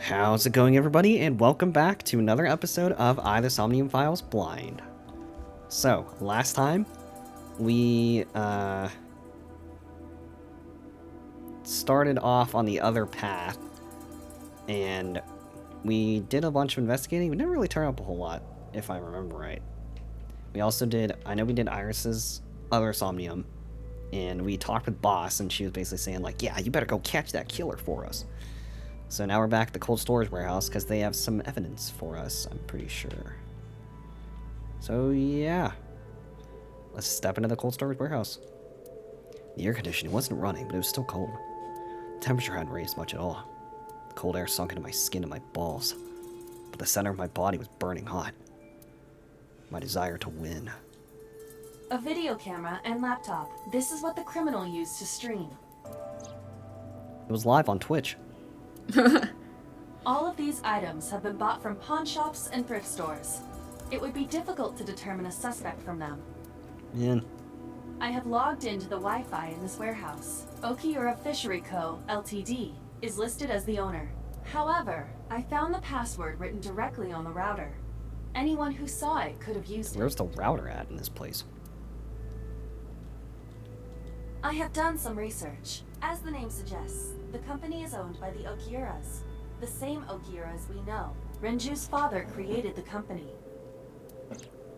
How's it going, everybody, and welcome back to another episode of the Somnium Files Blind. So, last time, we, started off on the other path, and we did a bunch of investigating. We didn't really turn up a whole lot, if I remember right. We also did, I know we did Iris's other Somnium, and we talked with Boss, and she was basically saying, like, yeah, you better go catch that killer for us. So now we're back at the cold storage warehouse because they have some evidence for us, I'm pretty sure. So yeah, let's step into the cold storage warehouse. The air conditioning wasn't running, but it was still cold. The temperature hadn't raised much at all. The cold air sunk into my skin and my balls, but the center of my body was burning hot. My desire to win. A video camera and laptop. This is what the criminal used to stream. It was live on Twitch. All of these items have been bought from pawn shops and thrift stores. It would be difficult to determine a suspect from them. Man. I have logged into the Wi-Fi in this warehouse. Okiura Fishery Co., Ltd. is listed as the owner. However, I found the password written directly on the router. Anyone who saw it could have used it. Where's the router at in this place? I have done some research. As the name suggests, the company is owned by the Okiuras. The same Okiuras we know. Renju's father created the company.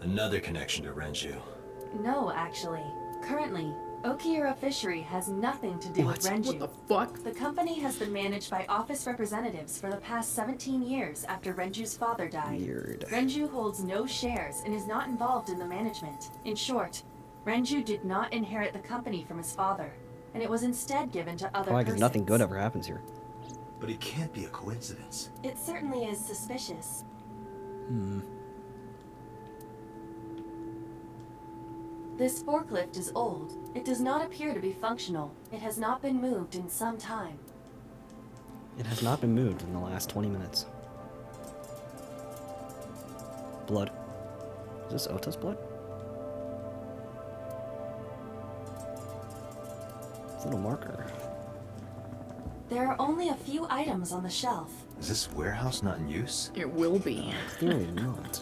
Another connection to Renju. No, actually. Currently, Okiura Fishery has nothing to do with Renju. What the fuck? The company has been managed by office representatives for the past 17 years after Renju's father died. Weird. Renju holds no shares and is not involved in the management. In short, Renju did not inherit the company from his father, and it was instead given to other Probably because persons. nothing good ever happens here. But it can't be a coincidence. It certainly is suspicious. This forklift is old. It does not appear to be functional. It has not been moved in some time. It has not been moved in the last 20 minutes. Blood. Is this Ota's blood? It's a little marker. There are only a few items on the shelf. Is this warehouse not in use? It will be Clearly not.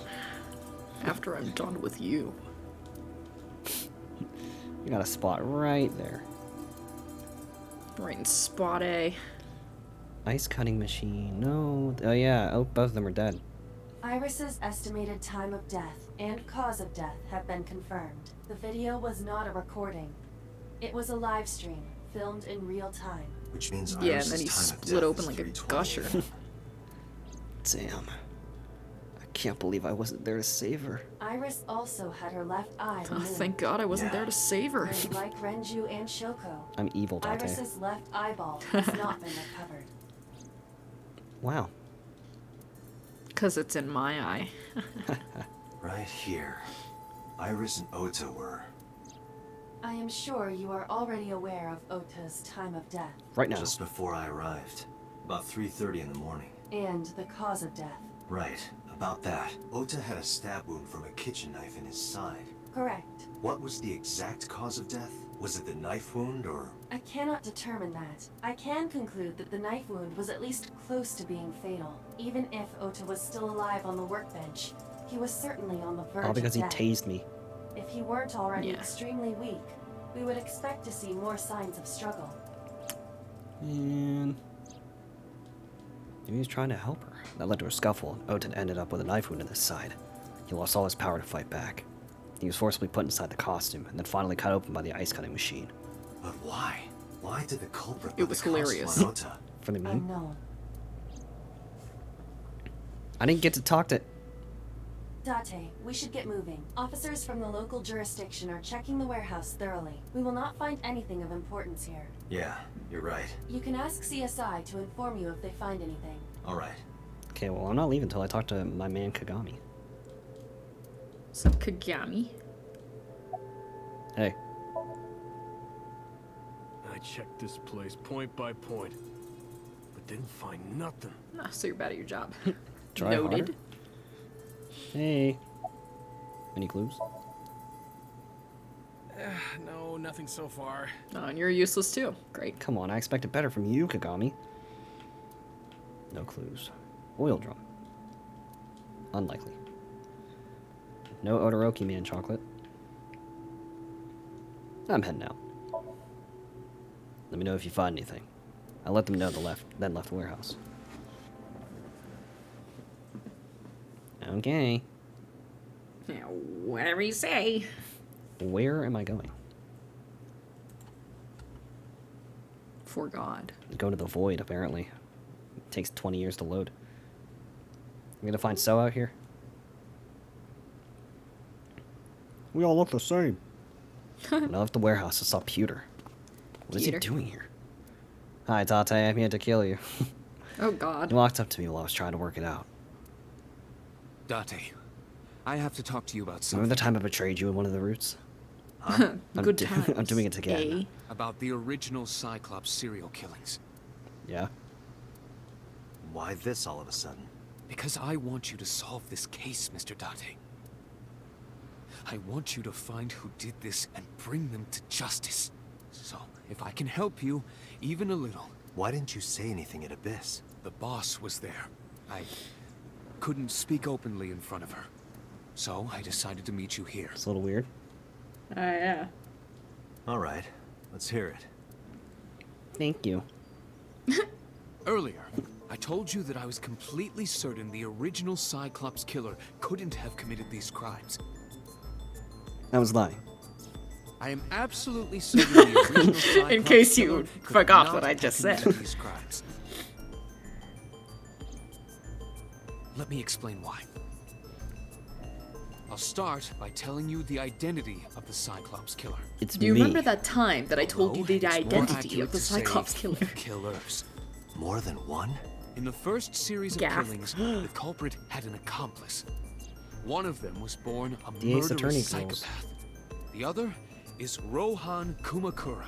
after I'm done with you. You got a spot right there. Right in spot A. Ice cutting machine. No. Oh yeah. Oh, both of them are dead. Iris's estimated time of death and cause of death have been confirmed. The video was not a recording. It was a live stream, filmed in real time. Which means Yeah, and Iris's then he time of split death open is like a 3:20 gusher. a.m. Damn. I can't believe I wasn't there to save her. Iris also had her left eye Oh, removed. thank God I wasn't Yeah. there to save her. And like Renju and Shoko, I'm evil, Date. Iris's left eyeball has not been recovered. Wow. Because it's in my eye. Right here. Iris and Ota were. I am sure you are already aware of Ota's time of death Right now. Just before I arrived. About 3:30 in the morning. and the cause of death. Right. About that. Ota had a stab wound from a kitchen knife in his side. Correct. What was the exact cause of death? Was it the knife wound or... I cannot determine that. I can conclude that the knife wound was at least close to being fatal. Even if Ota was still alive on the workbench, he was certainly on the verge All because of he death. tased me. If he weren't already Yeah. extremely weak, we would expect to see more signs of struggle. And maybe he was trying to help her. That led to a scuffle, and Oten ended up with a knife wound in his side. He lost all his power to fight back. He was forcibly put inside the costume, and then finally cut open by the ice cutting machine. But why? Why did the culprit It put was the costume hilarious. on Ota? For the meme. Unknown. I didn't get to talk to... Date, we should get moving. Officers from the local jurisdiction are checking the warehouse thoroughly. We will not find anything of importance here. Yeah, you're right. You can ask CSI to inform you if they find anything. All right. Okay, well, I'm not leaving until I talk to my man Kagami. What's up, Kagami? Hey. I checked this place point by point, but didn't find nothing. Ah, so you're bad at your job. Try Noted. harder. Hey. Any clues? No, nothing so far. Oh, and you're useless too. Great. Come on, I expected better from you, Kagami. No clues. Oil drum. Unlikely. No Odoroki man chocolate. I'm heading out. Let me know if you find anything. I let them know then left the warehouse. Okay. Yeah, whatever you say. Where am I going? For God. Go to the void, apparently. It takes 20 years to load. I'm gonna find So out here. We all look the same. When I left the warehouse, I saw Pewter. What is he Pewter? doing here? Hi, Tate, I'm here to kill you. Oh God. He walked up to me while I was trying to work it out. Date, I have to talk to you about something. Remember the time I betrayed you in one of the routes? Good do- times. I'm doing it again. About the original Cyclops serial killings. Yeah? Why this all of a sudden? Because I want you to solve this case, Mr. Date. I want you to find who did this and bring them to justice. So, if I can help you, even a little. Why didn't you say anything at Abyss? The boss was there. I couldn't speak openly in front of her. So, I decided to meet you here. It's a little weird. Oh yeah. Alright, let's hear it. Thank you. Earlier, I told you that I was completely certain the original Cyclops killer couldn't have committed these crimes. I was lying. I am absolutely certain the original Cyclops In case you killer could forgot not what I have just committed said. these crimes. Let me explain why. I'll start by telling you the identity of the Cyclops killer. It's Do you me. remember that time that I told you Although the it's more identity accurate of the to say Cyclops killer? Killers. More than one? In the first series of Gaff. killings, the culprit had an accomplice. One of them was born a The Ace Attorney murderous girls. psychopath. The other is Rohan Kumakura,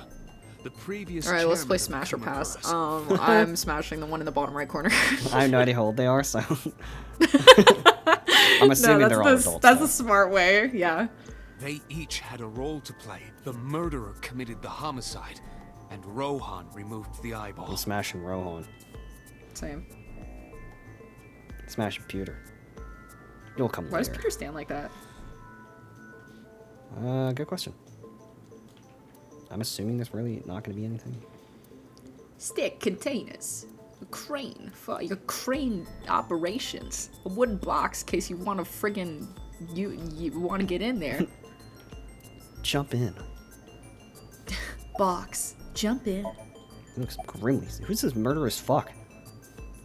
the previous All right, let's play chairman of Smash or Pass. Kumakuras. I'm smashing the one in the bottom right corner. I have no idea how old they are, so... I'm assuming they're all adults. That's though. the smart way. Yeah. They each had a role to play. The murderer committed the homicide, and Rohan removed the eyeball. I'm smashing Rohan. Same. Smashing Pewter. You'll come Why does later. Peter stand like that? Good question. I'm assuming there's really not going to be anything. Stick containers. A crane for your crane operations. A wooden box in case you want to friggin' you want to get in there. Jump in. Box. Jump in. It looks grimly. Who's this murderous fuck?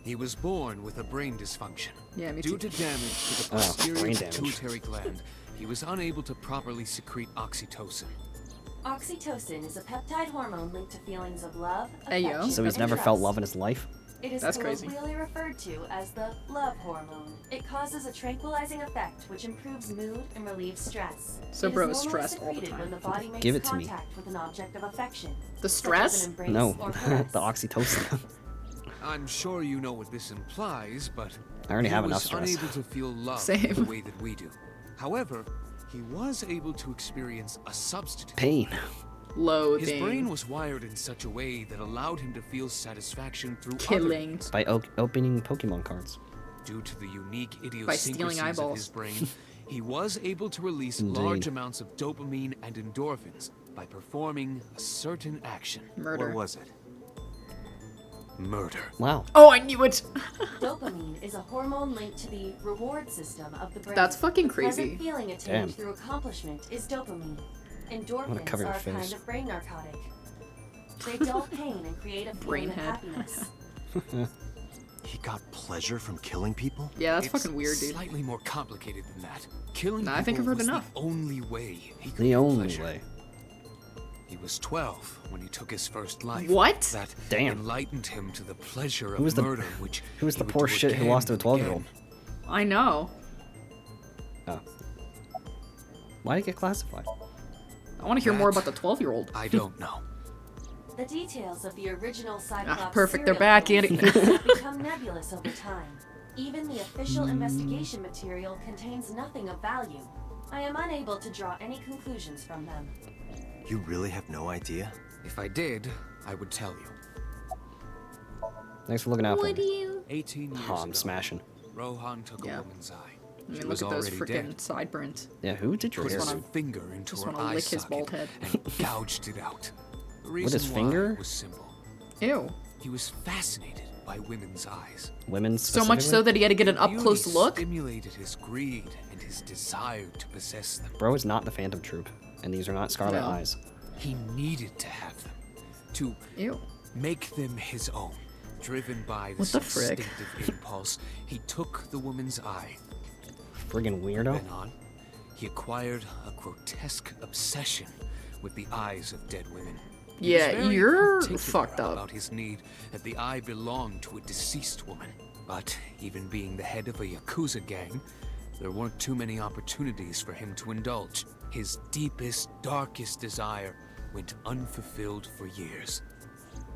He was born with a brain dysfunction. Yeah, me Due too. to damage to the Oh, posterior brain damage. pituitary gland, he was unable to properly secrete oxytocin. Oxytocin is a peptide hormone linked to feelings of love, Hey, yo. affection, So he's and never trust. felt love in his life? It is That's crazy. colloquially referred to as the love hormone. It causes a tranquilizing effect which improves mood and relieves stress. So It bro is is normally stressed all the secreted time. when the body makes Give it to me. contact with an object of affection. The such as stress? an embrace No, or the caress. oxytocin. I'm sure you know what this implies, but I already he have was enough stress. unable to feel love Same. the way that we do. However, he was able to experience a substitute. Pain. Loathing. His brain was wired in such a way that allowed him to feel satisfaction through other Killing. means. By opening Pokemon cards. Due to the unique stealing idiosyncrasies of eyeballs. his brain, he was able to release Indeed. large amounts of dopamine and endorphins by performing a certain action. Murder. What was it? Murder. Wow. Oh, I knew it. Dopamine is a hormone linked to the reward system of the brain. That's fucking The pleasant crazy. feeling attained Damn. through accomplishment is dopamine. wanna Endorphins cover your are a kind face. of brain narcotic. They dull pain and create a feeling of Brainhead. happiness. He got pleasure from killing people? Yeah, that's It's fucking weird, dude. Slightly more complicated than that. Killing Nah, I think people I've heard was enough. the only way he could The feel only pleasure. way. He was 12 when he took his first life. What? That Damn. enlightened him to the pleasure of Who was the- murder, which who was he the would poor do shit who again lost to a and 12-year-old? again. I know. Oh. Why did it get classified? I want to hear more That- about the 12-year-old. I don't know. The details of the original Cyclops perfect, they're serial back, killings Andy. have become nebulous over time. Even the official investigation material contains nothing of value. I am unable to draw any conclusions from them. You really have no idea? If I did, I would tell you. Thanks for looking out for Would me. you? 18 years Oh, I'm ago, smashing. Rohan took Yeah. a woman's eye. I She mean, was look at those already freaking dead. sideburns. Yeah, who did your Put hair? his wanna- finger into just her wanna eye lick his bald socket head. and gouged it out. The With his reason finger? why was simple. Ew. He was fascinated by women's eyes. Women So much so specifically? that he had to get an Their up close beauty look. stimulated his greed and his desire to possess them. Bro is not the Phantom Troop, and these are not Scarlet No. Eyes. He needed to have them, to Ew. make them his own. Driven by What this the frick? instinctive impulse, he took the woman's eye. Friggin' weirdo. Then on, he acquired a grotesque obsession with the eyes of dead women. He was Yeah, very you're particular fucked up. about his need that the eye belonged to a deceased woman. But even being the head of a Yakuza gang, there weren't too many opportunities for him to indulge. His deepest, darkest desire went unfulfilled for years.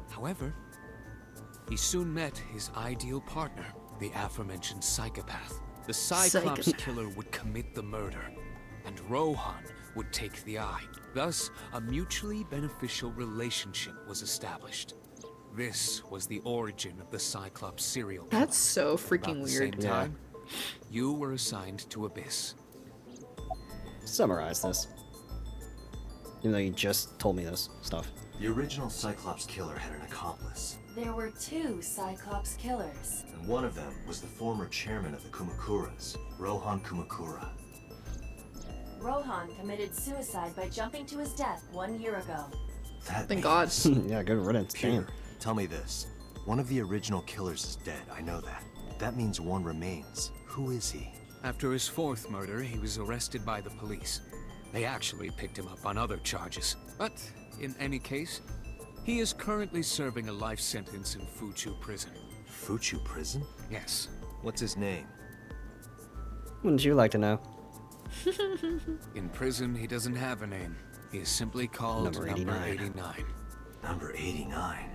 However, he soon met his ideal partner, the aforementioned psychopath. The Cyclops Psychopath. killer would commit the murder, and Rohan would take the eye. Thus, a mutually beneficial relationship was established. This was the origin of the Cyclops serial killer. That's so About freaking the same weird. Yeah. time, you were assigned to Abyss. Summarize this. Even though you just told me this stuff. The original Cyclops killer had an accomplice, There were 2 Cyclops killers. and one of them was the former chairman of the Kumakuras, Rohan Kumakura. Rohan committed suicide by jumping to his death 1 year ago. That Thank God. means- Yeah, good riddance. Here, Damn. tell me this. One of the original killers is dead, I know that. That means one remains. Who is he? After his 4th murder, he was arrested by the police. They actually picked him up on other charges. But, in any case, he is currently serving a life sentence in Fuchu prison. Fuchu prison? Yes. What's his name? Wouldn't you like to know? In prison, he doesn't have a name. He is simply called Number 89. 89. Number 89.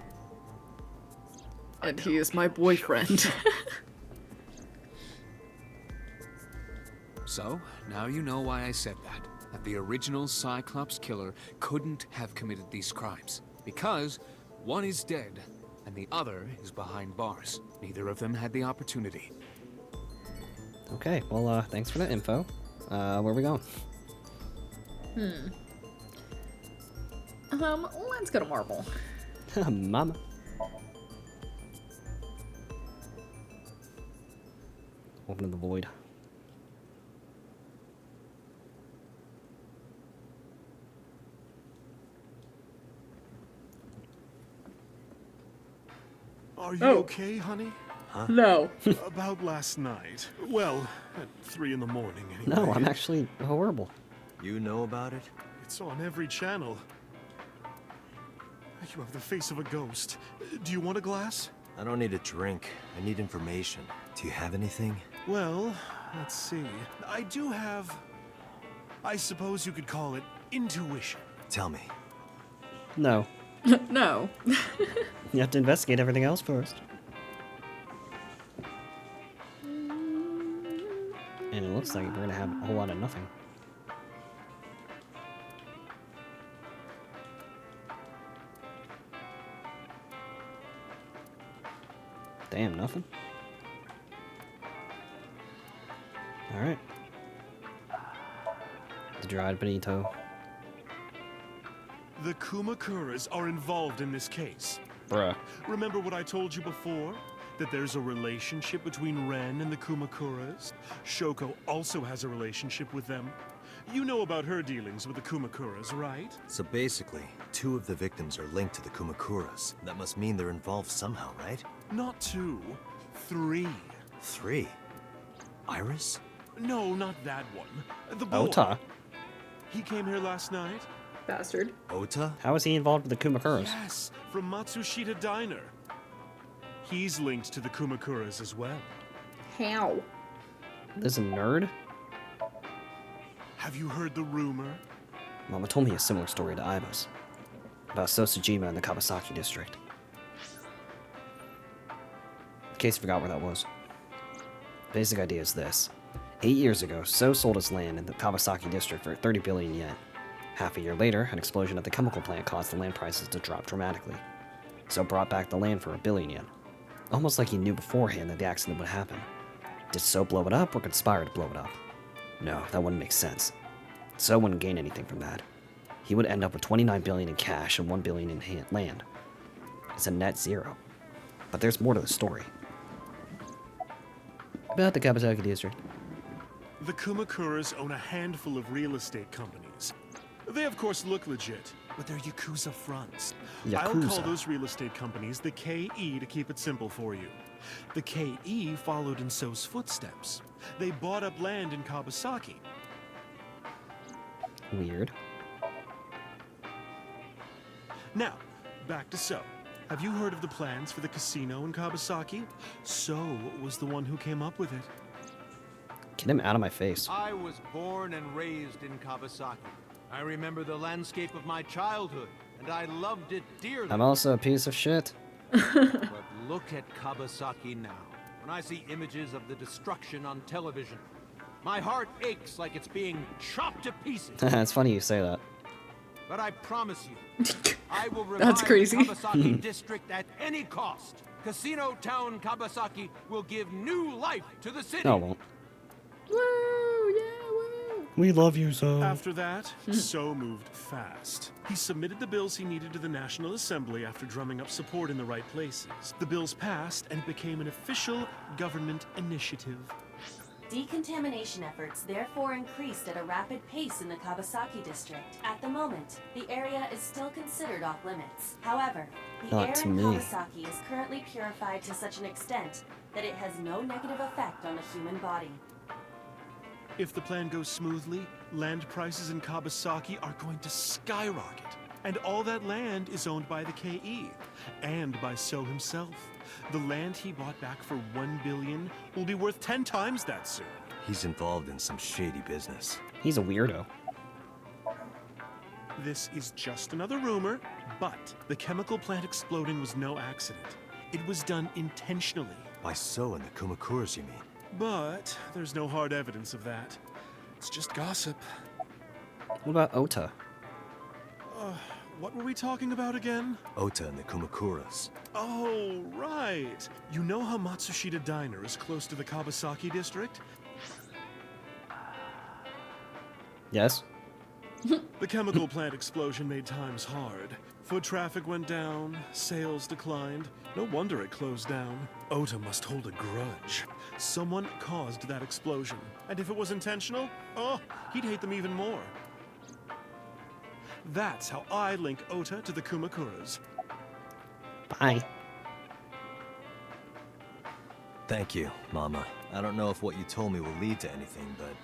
And he is my boyfriend. So, now you know why I said that the original Cyclops killer couldn't have committed these crimes. Because one is dead, and the other is behind bars. Neither of them had the opportunity. Okay, well, thanks for that info. Where are we going? Let's go to Marble. Mama. Open to the void. Are you Oh. okay, honey? No. About last night. Well, at 3 in the morning, anyway. No, I'm actually horrible. You know about it? It's on every channel. You have the face of a ghost. Do you want a glass? I don't need a drink. I need information. Do you have anything? Well, let's see. I do have... I suppose you could call it intuition. Tell me. No. No. You have to investigate everything else first. And it looks like we're gonna have a whole lot of nothing. Damn, nothing? Alright. The dried Benito. The Kumakuras are involved in this case. Bruh. Remember what I told you before? That there's a relationship between Ren and the Kumakuras? Shoko also has a relationship with them. You know about her dealings with the Kumakuras, right? So basically, 2 of the victims are linked to the Kumakuras. That must mean they're involved somehow, right? Not 2, 3. 3. Iris? No, not that one. The boy. Ota? He came here last night? Bastard. Ota? How is he involved with the Kumakuras? Yes, from Matsushita Diner. He's linked to the Kumakuras as well. How? This nerd? Have you heard the rumor? Mama told me a similar story to Aiba's. About Sosajima in the Kawasaki district. In case you forgot where that was. Basic idea is this. 8 years ago, So sold his land in the Kawasaki district for 30 billion yen. Half a year later, an explosion at the chemical plant caused the land prices to drop dramatically. So brought back the land for 1 billion yen. Almost like he knew beforehand that the accident would happen. Did So blow it up or conspire to blow it up? No, that wouldn't make sense. So wouldn't gain anything from that. He would end up with 29 billion in cash and 1 billion in land. It's a net zero. But there's more to the story. About the Kawasaki district. The Kumakuras own a handful of real estate companies. They of course look legit, but they're Yakuza fronts. I'll call Yakuza. those real estate companies the KE to keep it simple for you. The KE followed in So's footsteps. They bought up land in Kawasaki. Weird. Now, back to So. Have you heard of the plans for the casino in Kawasaki? So was the one who came up with it. Get him out of my face. I was born and raised in Kawasaki. I remember the landscape of my childhood, and I loved it dearly. I'm also a piece of shit. But look at Kawasaki now. When I see images of the destruction on television, my heart aches like it's being chopped to pieces. It's funny you say that. But I promise you, I will revive That's crazy. the Kawasaki district at any cost. Casino Town Kawasaki will give new life to the city. No, it won't. Woo! Yeah, woo! We love you, So. After that, So moved fast. He submitted the bills he needed to the National Assembly after drumming up support in the right places. The bills passed and became an official government initiative. Decontamination efforts therefore increased at a rapid pace in the Kawasaki district. At the moment, the area is still considered off limits. However, the Not air to in me. Kawasaki is currently purified to such an extent that it has no negative effect on the human body. If the plan goes smoothly, land prices in Kawasaki are going to skyrocket. And all that land is owned by the KE, and by So himself. The land he bought back for 1 billion will be worth 10 times that soon. He's involved in some shady business. He's a weirdo. This is just another rumor, but the chemical plant exploding was no accident. It was done intentionally. By So and the Kumakuras, you mean? But there's no hard evidence of that. It's just gossip. What about Ota? What were we talking about again? Ota and the Kumakuras. Oh, right. You know how Matsushita Diner is close to the Kawasaki district? Yes? The chemical plant explosion made times hard. Foot traffic went down, sales declined. No wonder it closed down. Ota must hold a grudge. Someone caused that explosion. And if it was intentional, oh, he'd hate them even more. That's how I link Ota to the Kumakuras. Bye. Thank you, Mama. I don't know if what you told me will lead to anything, but...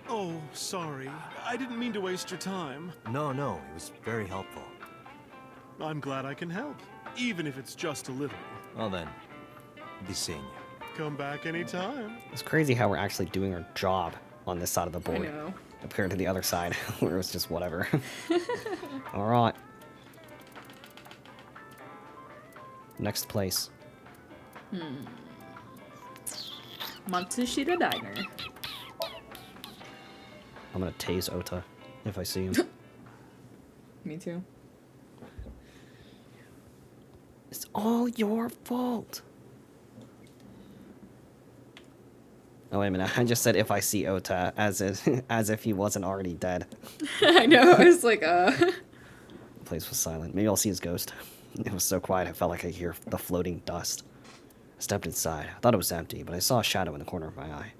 Oh, sorry. I didn't mean to waste your time. No, it was very helpful. I'm glad I can help, even if it's just a little. Well then, I'll be seeing you. Come back anytime. It's crazy how we're actually doing our job on this side of the I board. know. Compared to the other side, where it was just whatever. Alright. Next place. Matsushita Diner. I'm gonna tase Ota if I see him. Me too. It's all your fault. Oh, wait a minute. I just said if I see Ota, as if he wasn't already dead. I know. I was like, The place was silent. Maybe I'll see his ghost. It was so quiet, I felt like I could hear the floating dust. I stepped inside. I thought it was empty, but I saw a shadow in the corner of my eye.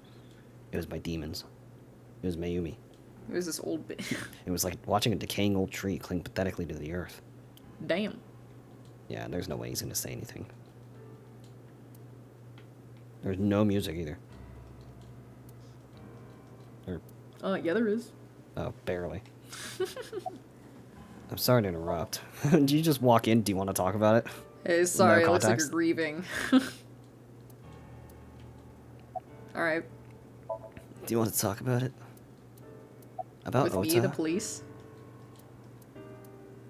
It was my demons. It was Mayumi. It was this old bit. It was like watching a decaying old tree cling pathetically to the earth. Damn. Yeah, there's no way he's gonna say anything. There's no music either. Or, Yeah, there is. oh, barely. I'm sorry to interrupt. Do you just walk in? Do you want to talk about it? Hey, sorry, it looks like you're context? grieving. Alright. Do you want to talk about it? About With Ota? me, the police.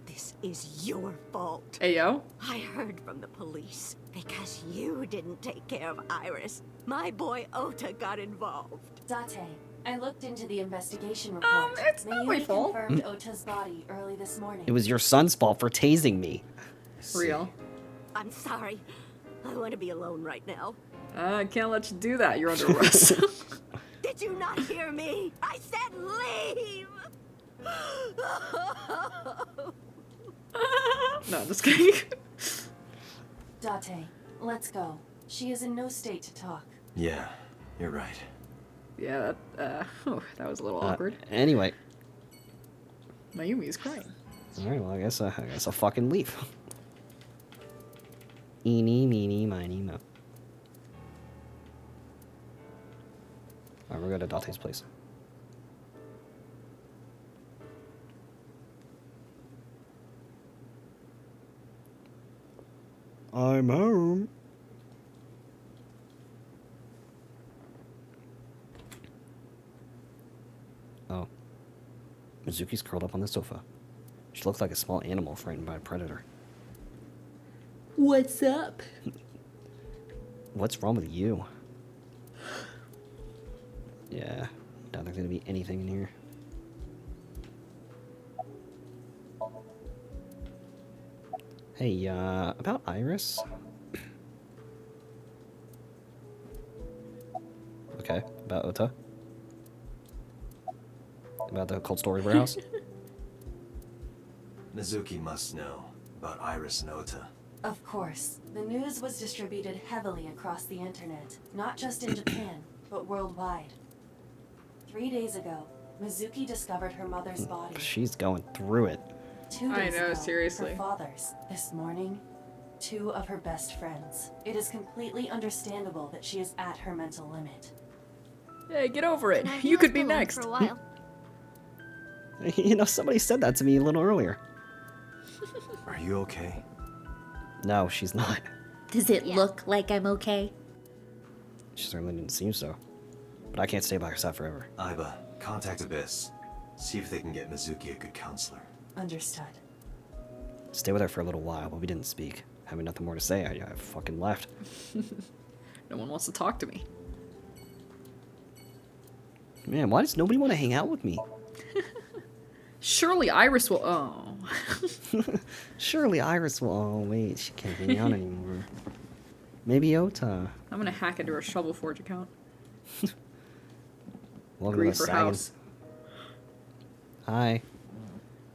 This is your fault. Hey, yo. I heard from the police. Because you didn't take care of Iris, my boy Ota got involved. Date, I looked into the investigation report. It's not my Mayumi fault. confirmed Ota's body early this morning. It was your son's fault for tasing me. Real. I'm sorry. I want to be alone right now. I can't let you do that. You're under arrest. Did you not hear me? I said leave! No, just kidding. Date, let's go. She is in no state to talk. Yeah, you're right. Yeah, that was a little awkward. Anyway. Mayumi is crying. Alright, well, I guess I'll fucking leave. Eeny, meeny, miny, mo. Alright, we're going to Date's place. I'm home. Oh. Mizuki's curled up on the sofa. She looks like a small animal frightened by a predator. What's up? What's wrong with you? Yeah, doubt there's gonna be anything in here. Hey, about Iris? Okay, about Ota? About the cold storage warehouse? Mizuki must know about Iris and Ota. Of course. The news was distributed heavily across the internet, not just in Japan, but worldwide. 3 days ago, Mizuki discovered her mother's body. She's going through it. 2 days ago, seriously. her father's. This morning, 2 of her best friends. It is completely understandable that she is at her mental limit. Hey, get over it. You could be next. For a while. You know, somebody said that to me a little earlier. Are you okay? No, she's not. Does it look like I'm okay? She certainly didn't seem so. But I can't stay by her side forever. Aiba, contact Abyss. See if they can get Mizuki a good counselor. Understood. Stay with her for a little while, but we didn't speak. Having nothing more to say, I fucking left. No one wants to talk to me. Man, why does nobody want to hang out with me? Surely Iris will. Oh. Surely Iris will. Oh, wait, she can't hang out anymore. Maybe Ota. I'm gonna hack into her Shovel Forge account. Welcome to the Grief her Sagan. house. Hi.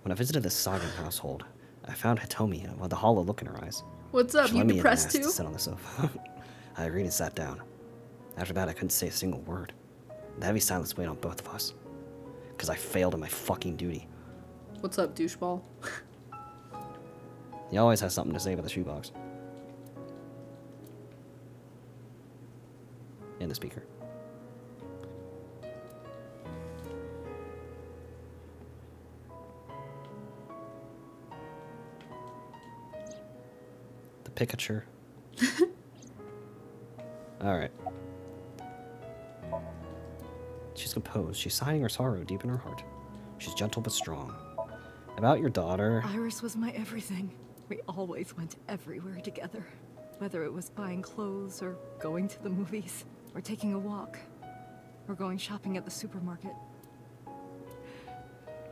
When I visited the Sagan household, I found Hitomi with a hollow look in her eyes. What's up? She You let me in and depressed asked too? to sit on the sofa. I agreed and sat down. After that, I couldn't say a single word. The heavy silence weighed on both of us. Because I failed in my fucking duty. What's up, doucheball? He always has something to say about the shoebox. And the speaker. The Pikachu. Alright. She's composed. She's hiding her sorrow deep in her heart. She's gentle but strong. About your daughter... Iris was my everything. We always went everywhere together. Whether it was buying clothes, or going to the movies, or taking a walk, or going shopping at the supermarket.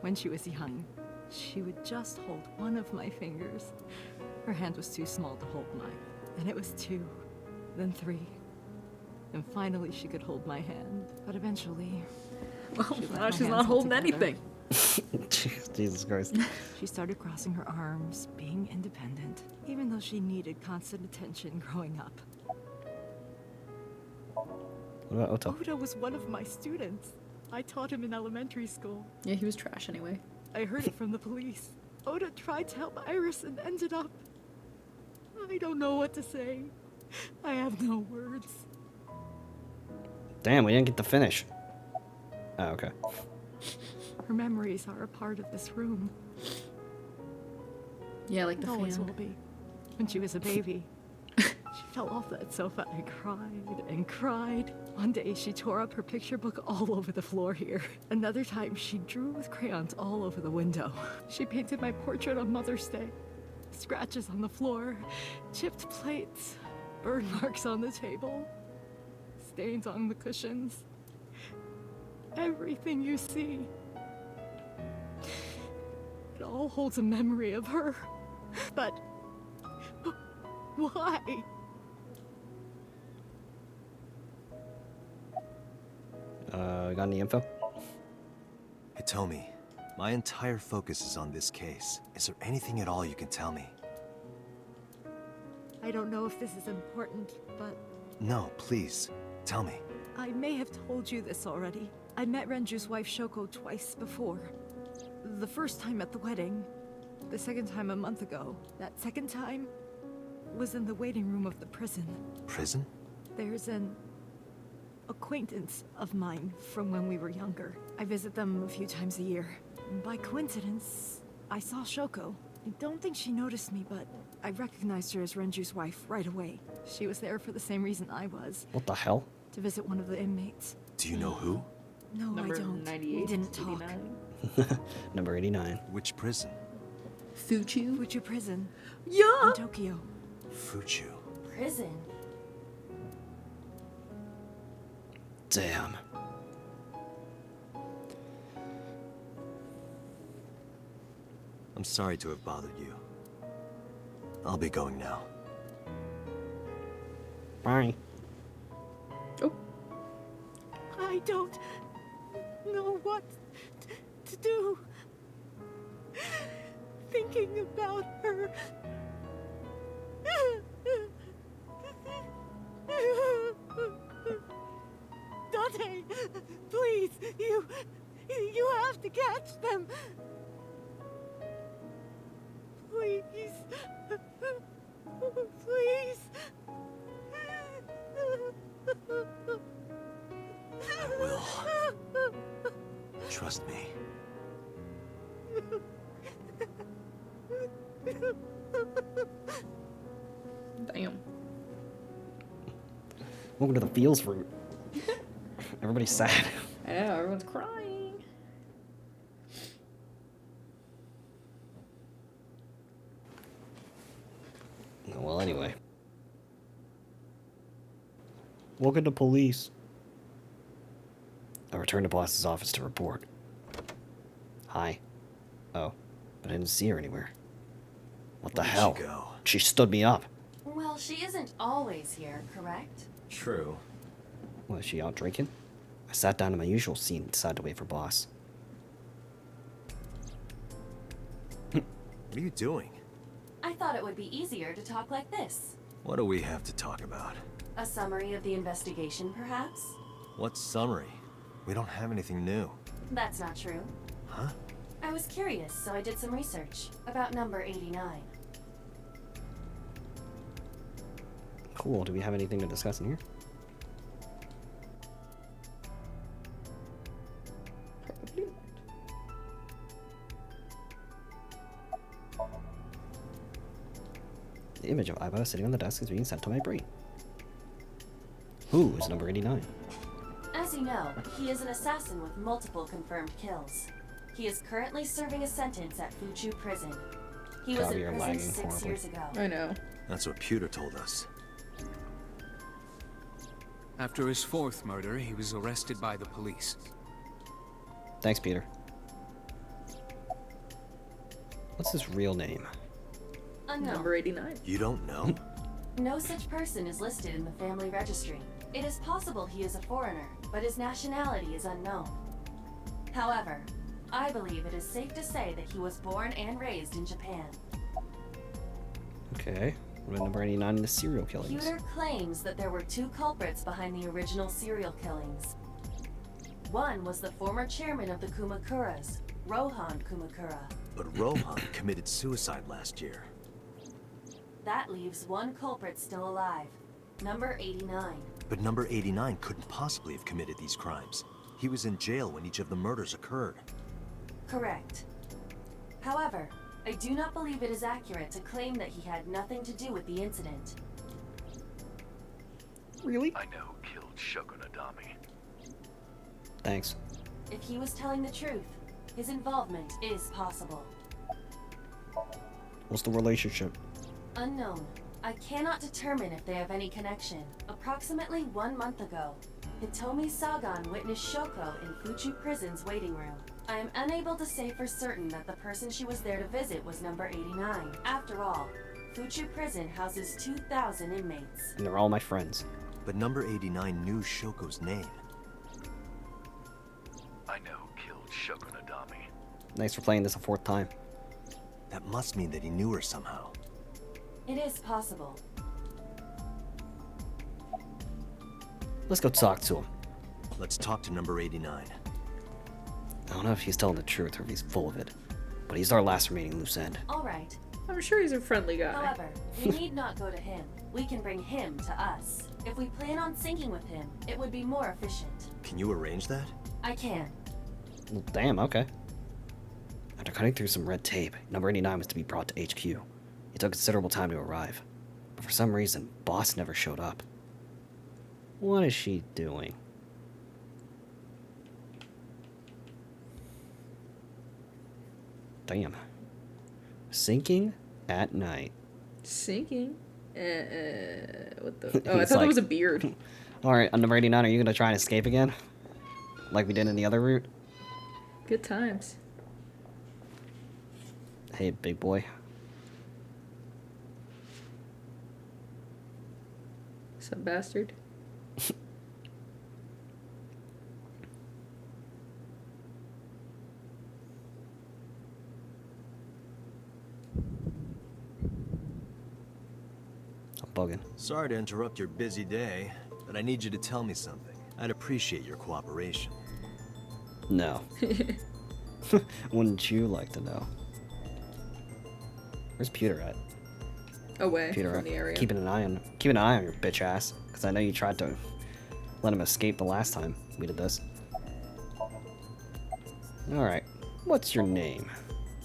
When she was young, she would just hold one of my fingers. Her hand was too small to hold mine. And it was 2, then 3. And finally she could hold my hand. But eventually... Well, she let now my she's hands not holding altogether. anything. Jesus Christ. She started crossing her arms, being independent, even though she needed constant attention growing up. What about Ota? Oda was one of my students. I taught him in elementary school. Yeah, he was trash anyway. I heard it from the police. Oda tried to help Iris and ended up... I don't know what to say. I have no words. Damn, we didn't get to finish. Oh, okay. Her memories are a part of this room. Yeah, like the Always fan. will be. When she was a baby, she fell off that sofa and cried and cried. One day she tore up her picture book all over the floor here. Another time she drew with crayons all over the window. She painted my portrait on Mother's Day. Scratches on the floor, chipped plates, burn marks on the table, stains on the cushions. Everything you see. It all holds a memory of her. But why? Got any info? Hitomi, my entire focus is on this case. Is there anything at all you can tell me? I don't know if this is important, but No, please. Tell me. I may have told you this already. I met Renju's wife Shoko twice before. The first time at the wedding, the second time a month ago. That second time was in the waiting room of the prison. Prison? There's an acquaintance of mine from when we were younger. I visit them a few times a year. By coincidence, I saw Shoko. I don't think she noticed me, but I recognized her as Renju's wife right away. She was there for the same reason I was, What the hell? to visit one of the inmates. Do you know who? No, Number I don't. 98, We didn't talk. 89. Number 89. Which prison? Fuchu? Fuchu Prison Yeah! in Tokyo. Fuchu. Prison? Damn. I'm sorry to have bothered you. I'll be going now. Bye. Oh, I don't know what to do. Thinking about her. Dante, please, you have to catch them. Please. Please. I will. Trust me. damn. Welcome to the feels route. Everybody's sad. I know, everyone's crying. Well, anyway. Welcome to police. I returned to boss's office to report. Hi. Oh, but I didn't see her anywhere. What the Where'd she hell? go? She stood me up. Well, she isn't always here, correct? True. Was she out drinking? I sat down in my usual seat and decided to wait for boss. What are you doing? I thought it would be easier to talk like this. What do we have to talk about? A summary of the investigation, perhaps? What summary? We don't have anything new. That's not true. Huh? I was curious, so I did some research about number 89. Cool. Do we have anything to discuss in here? Probably not. The image of Iba sitting on the desk is being sent to my brain. Who is number 89? As you know, he is an assassin with multiple confirmed kills. He is currently serving a sentence at Fuchu Prison. He was God, in you're prison lagging 6 horribly. years ago. I know. That's what Pewter told us. After his fourth murder, he was arrested by the police. Thanks, Peter. What's his real name? Unknown. Number 89. You don't know? No such person is listed in the family registry. It is possible he is a foreigner, but his nationality is unknown. However, I believe it is safe to say that he was born and raised in Japan. Okay. What about number 89 in the serial killings? Pewter claims that there were two culprits behind the original serial killings. One was the former chairman of the Kumakuras, Rohan Kumakura. But Rohan committed suicide last year. That leaves one culprit still alive, number 89. But number 89 couldn't possibly have committed these crimes. He was in jail when each of the murders occurred. Correct. However, I do not believe it is accurate to claim that he had nothing to do with the incident. Really? I know who killed Shogunadami. Thanks. If he was telling the truth, his involvement is possible. What's the relationship? Unknown. I cannot determine if they have any connection. Approximately 1 month ago, Hitomi Sagan witnessed Shoko in Fuchu Prison's waiting room. I am unable to say for certain that the person she was there to visit was number 89. After all, Fuchu Prison houses 2,000 inmates. And they're all my friends. But number 89 knew Shoko's name. Thanks for playing this a 4th time. That must mean that he knew her somehow. It is possible. Let's go talk to him. Let's talk to number 89. I don't know if he's telling the truth or if he's full of it, but he's our last remaining loose end. All right. I'm sure he's a friendly guy. However, we need not go to him. We can bring him to us. If we plan on syncing with him, it would be more efficient. Can you arrange that? I can. Well, damn, okay. After cutting through some red tape, number 89 was to be brought to HQ. It took considerable time to arrive, but for some reason, Boss never showed up. What is she doing? Damn. Sinking at night. Sinking? What the? Oh, I It's thought like- that was a beard. Alright, on number 89, are you going to try and escape again? Like we did in the other route? Good times. Hey, big boy. Some bastard. I'm bugging. Sorry to interrupt your busy day, but I need you to tell me something. I'd appreciate your cooperation. No. Wouldn't you like to know? Where's Peter at? Away Peter, from the area. keeping an eye on your bitch ass, because I know you tried to let him escape the last time we did this. All right, what's your name?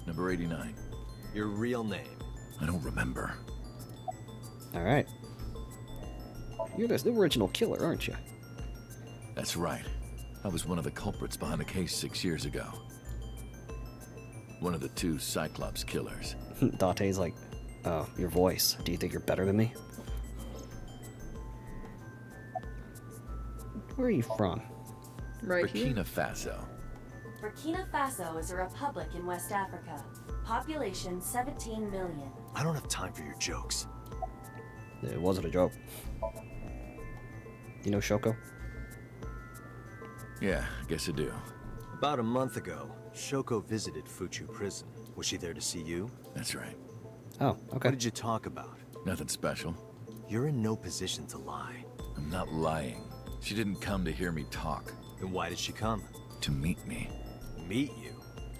Number 89. Your real name. I don't remember. All right, you're the original killer, aren't you? That's right. I was one of the culprits behind the case 6 years ago. One of the 2 Cyclops killers. Date's like, oh, your voice. Do you think you're better than me? Where are you from? Right here. Burkina Faso. Burkina Faso is a republic in West Africa. Population 17 million. I don't have time for your jokes. It wasn't a joke. You know Shoko? Yeah, I guess I do. About a month ago, Shoko visited Fuchu prison. Was she there to see you? That's right. Oh, okay. What did you talk about? Nothing special. You're in no position to lie. I'm not lying. She didn't come to hear me talk. Then why did she come? To meet me. Meet you?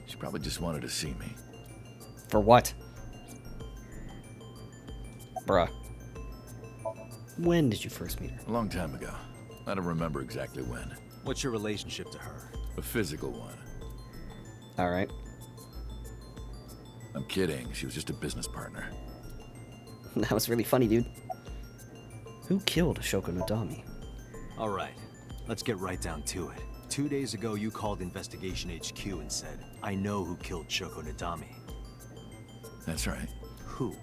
She probably just wanted to see me. For what? Bruh. When did you first meet her? A long time ago. I don't remember exactly when. What's your relationship to her? A physical one. Alright. I'm kidding. She was just a business partner. That was really funny, dude. Who killed Shoko Nodami? All right, let's get right down to it. 2 days ago, you called Investigation HQ and said, I know who killed Shoko Nodami. That's right. Who?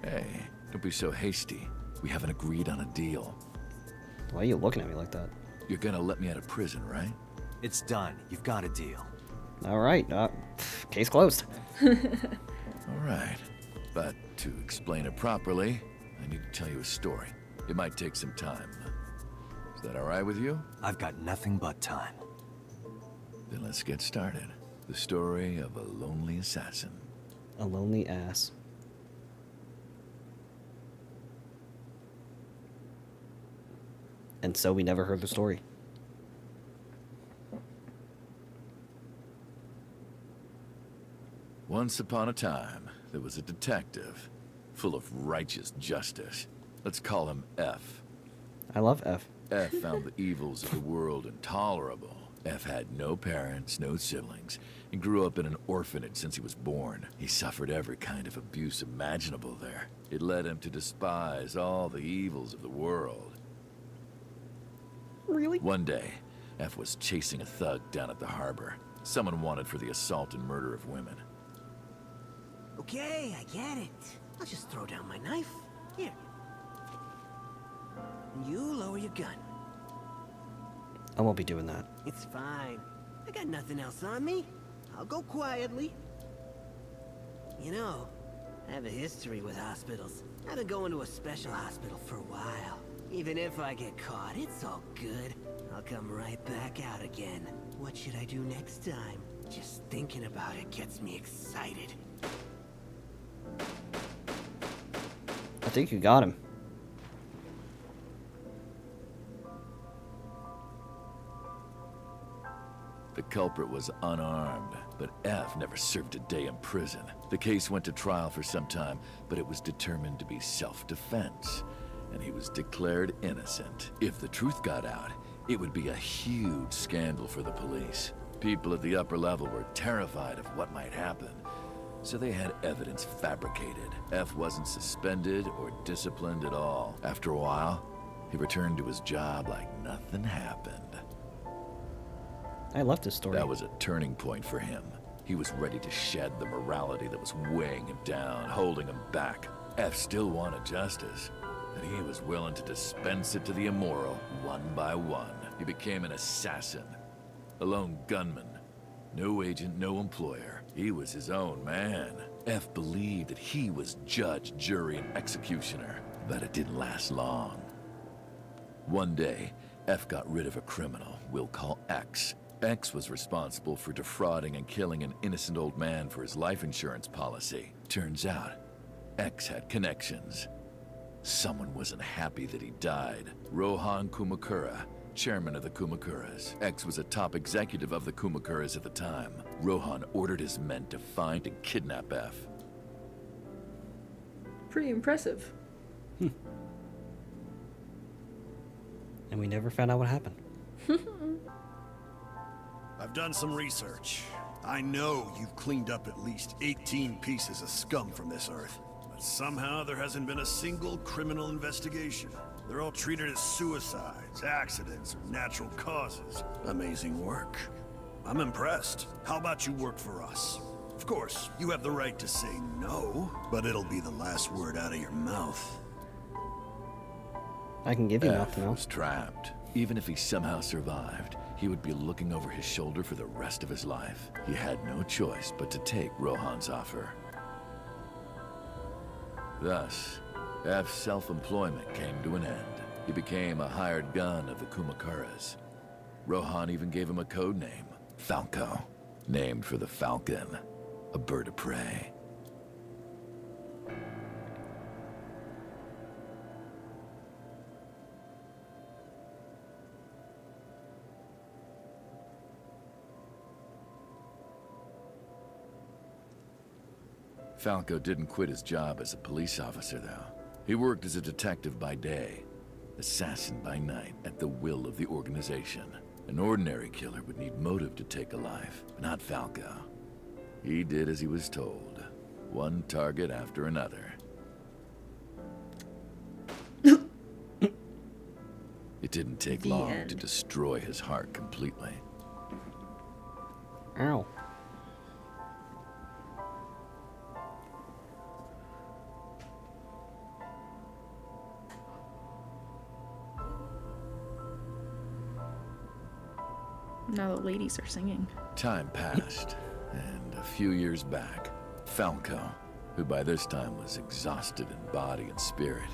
Hey, don't be so hasty. We haven't agreed on a deal. Why are you looking at me like that? You're gonna let me out of prison, right? It's done. You've got a deal. Alright, case closed. All right. But to explain it properly, I need to tell you a story. It might take some time. Is that all right with you? I've got nothing but time. Then let's get started. The story of a lonely assassin. A lonely ass. And so we never heard the story. Once upon a time, there was a detective, full of righteous justice. Let's call him F. I love F. F found the evils of the world intolerable. F had no parents, no siblings, and grew up in an orphanage since he was born. He suffered every kind of abuse imaginable there. It led him to despise all the evils of the world. Really? One day, F was chasing a thug down at the harbor. Someone wanted for the assault and murder of women. Okay, I get it. I'll just throw down my knife. Here. You lower your gun. I won't be doing that. It's fine. I got nothing else on me. I'll go quietly. You know, I have a history with hospitals. I've been going to a special hospital for a while. Even if I get caught, it's all good. I'll come right back out again. What should I do next time? Just thinking about it gets me excited. I think you got him. The culprit was unarmed, but F never served a day in prison. The case went to trial for some time, but it was determined to be self-defense, and he was declared innocent. If the truth got out, it would be a huge scandal for the police. People at the upper level were terrified of what might happen, so they had evidence fabricated. F wasn't suspended or disciplined at all. After a while, he returned to his job like nothing happened. I love this story. That was a turning point for him. He was ready to shed the morality that was weighing him down, holding him back. F still wanted justice, but he was willing to dispense it to the immoral, one by one. He became an assassin, a lone gunman. No agent, no employer. He was his own man. F believed that he was judge, jury, and executioner, but it didn't last long. One day, F got rid of a criminal we'll call X. X was responsible for defrauding and killing an innocent old man for his life insurance policy. Turns out, X had connections. Someone wasn't happy that he died. Rohan Kumakura, chairman of the Kumakuras. X was a top executive of the Kumakuras at the time. Rohan ordered his men to find and kidnap F. Pretty impressive. And we never found out what happened. I've done some research. I know you've cleaned up at least 18 pieces of scum from this earth. But somehow there hasn't been a single criminal investigation. They're all treated as suicides, accidents, or natural causes. Amazing work. I'm impressed. How about you work for us? Of course, you have the right to say no, but it'll be the last word out of your mouth. I can give you F mouth was trapped. Even if he somehow survived, he would be looking over his shoulder for the rest of his life. He had no choice but to take Rohan's offer. Thus, F's self-employment came to an end. He became a hired gun of the Kumakuras. Rohan even gave him a code name, Falco, named for the falcon, a bird of prey. Falco didn't quit his job as a police officer, though. He worked as a detective by day, assassin by night, at the will of the organization. An ordinary killer would need motive to take a life, but not Falco. He did as he was told, one target after another. It didn't take long to destroy his heart completely. Ow. Now the ladies are singing. Time passed, and a few years back, Falco, who by this time was exhausted in body and spirit,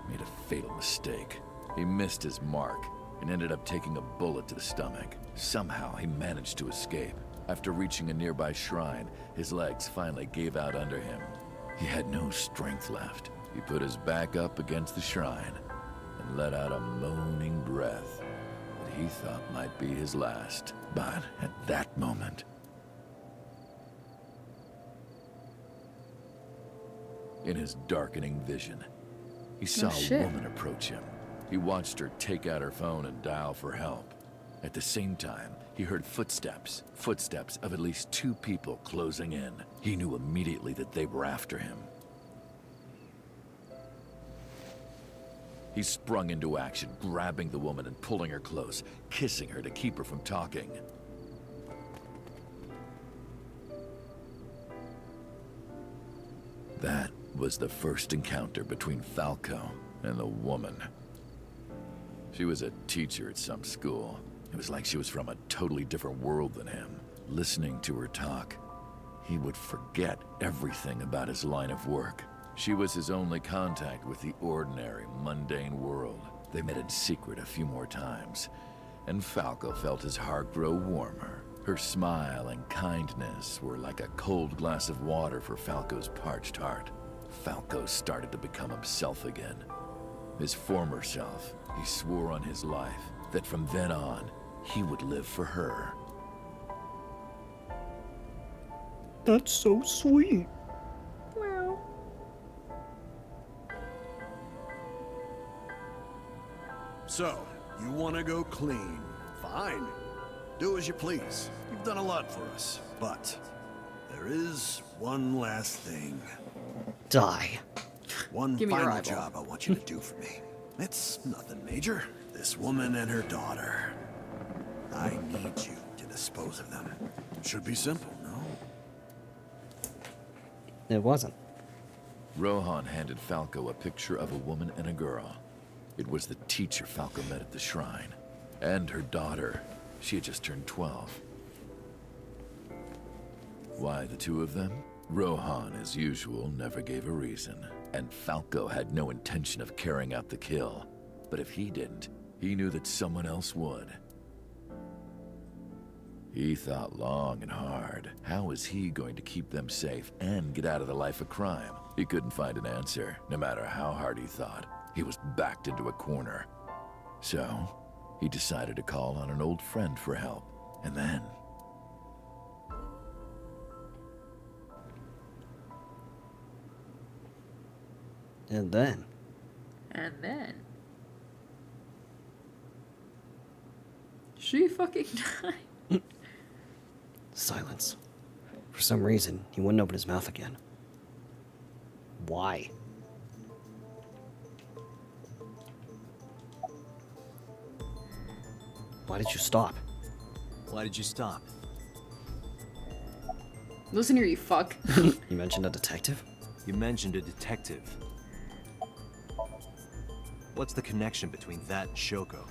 made a fatal mistake. He missed his mark and ended up taking a bullet to the stomach. Somehow, he managed to escape. After reaching a nearby shrine, his legs finally gave out under him. He had no strength left. He put his back up against the shrine and let out a moaning breath that he thought might be his last. But at that moment, in his darkening vision, he saw a woman approach him. He watched her take out her phone and dial for help. At the same time, he heard footsteps of at least 2 people closing in. He knew immediately that they were after him. He sprung into action, grabbing the woman and pulling her close, kissing her to keep her from talking. That was the first encounter between Falco and the woman. She was a teacher at some school. It was like she was from a totally different world than him. Listening to her talk, he would forget everything about his line of work. She was his only contact with the ordinary, mundane world. They met in secret a few more times, and Falco felt his heart grow warmer. Her smile and kindness were like a cold glass of water for Falco's parched heart. Falco started to become himself again. His former self. He swore on his life that from then on, he would live for her. That's so sweet. Well, So, you want to go clean? Fine. Do as you please. You've done a lot for us. But there is one last thing. Die. One Give me your final eyeball. job I want you to do for me. It's nothing major. This woman and her daughter. I need you to dispose of them. Should be simple, no? It wasn't. Rohan handed Falco a picture of a woman and a girl. It was the teacher Falco met at the shrine. And her daughter. She had just turned 12. Why the two of them? Rohan, as usual, never gave a reason. And Falco had no intention of carrying out the kill. But if he didn't, he knew that someone else would. He thought long and hard. How was he going to keep them safe and get out of the life of crime? He couldn't find an answer, no matter how hard he thought. He was backed into a corner. So, he decided to call on an old friend for help. And then... And then... She fucking died. Silence. For some reason, he wouldn't open his mouth again. Why? Why did you stop? Why did you stop? Listen here, you fuck. You mentioned a detective? You mentioned a detective. What's the connection between that and Shoko?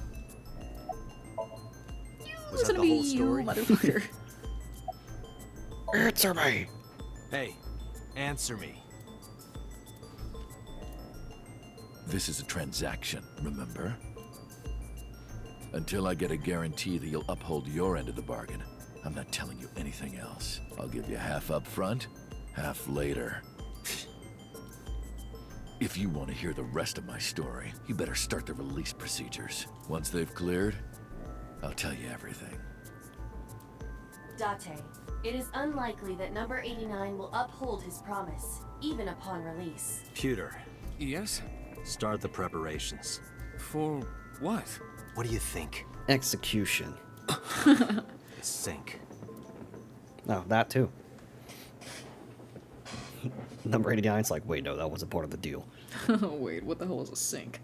Was that Listen to the whole me, you story? motherfucker. Answer me! Hey, answer me. This is a transaction, remember? Until I get a guarantee that you'll uphold your end of the bargain, I'm not telling you anything else. I'll give you half up front, half later. If you want to hear the rest of my story, you better start the release procedures. Once they've cleared, I'll tell you everything. Date, it is unlikely that number 89 will uphold his promise, even upon release. Pewter, Yes? start the preparations. For what? What do you think? Execution. The sink. Oh, that too. Number 89's like, wait, no, that wasn't part of the deal. Wait, what the hell is a sink?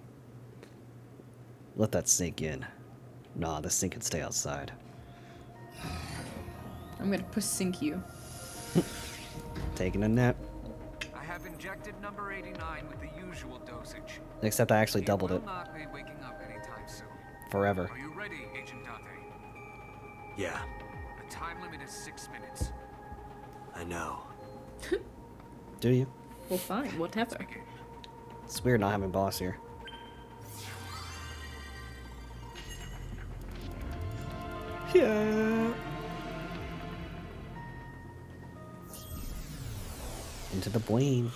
Let that sink in. Nah, the sink can stay outside. I'm gonna sink you. Taking a nap. I have injected number 89 with the usual dosage. Except I actually doubled He it. will not be waking up anytime soon. Forever. Are you ready, Agent Date? Yeah, The time limit is 6 minutes. I know. Do you? Well, fine, whatever. It's weird not having boss here. Yeah. Into the brain.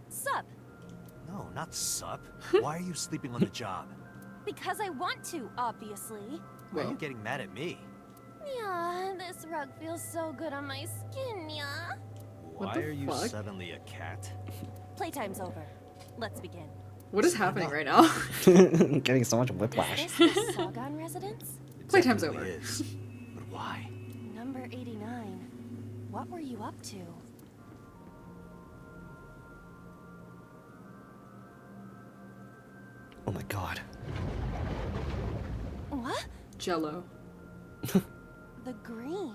Sup? No, not sup. Why are you sleeping on the job? Because I want to, obviously. Why are you getting mad at me? Yeah, this rug feels so good on my skin, yeah. Why are you suddenly a cat? Playtime's over. Let's begin. What is happening right now? Getting so much whiplash. Is this the Saugon residence? Playtime's over. Is. But why? Number 89. What were you up to? Oh my god. What? Jello. The green.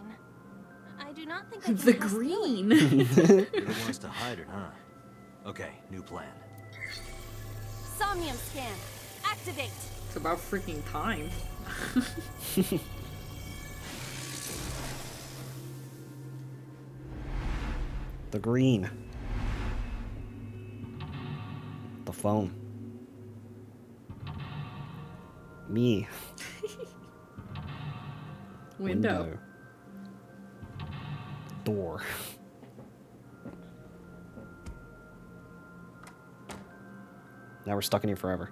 I do not think I can The pass through it. green. You don't want us to hide it, huh? Okay, new plan. Somnium scan. Activate. It's about freaking time. The green. The phone. Me. Window. Door. Now we're stuck in here forever.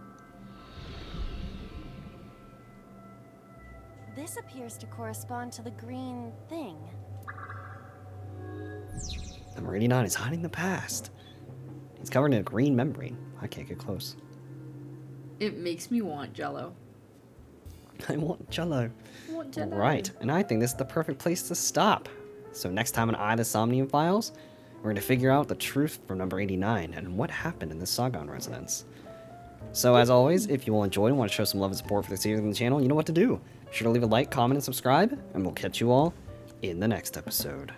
This appears to correspond to the green thing. Number 89 is hiding the past. He's covered in a green membrane. I can't get close. It makes me want Jello. I want Jello. Want Jello. Right, and I think this is the perfect place to stop. So next time on Eye the Somnium Files, we're going to figure out the truth from number 89 and what happened in the Saigon residence. So as always, if you all enjoyed and want to show some love and support for the series on the channel, you know what to do. Be sure to leave a like, comment, and subscribe, and we'll catch you all in the next episode.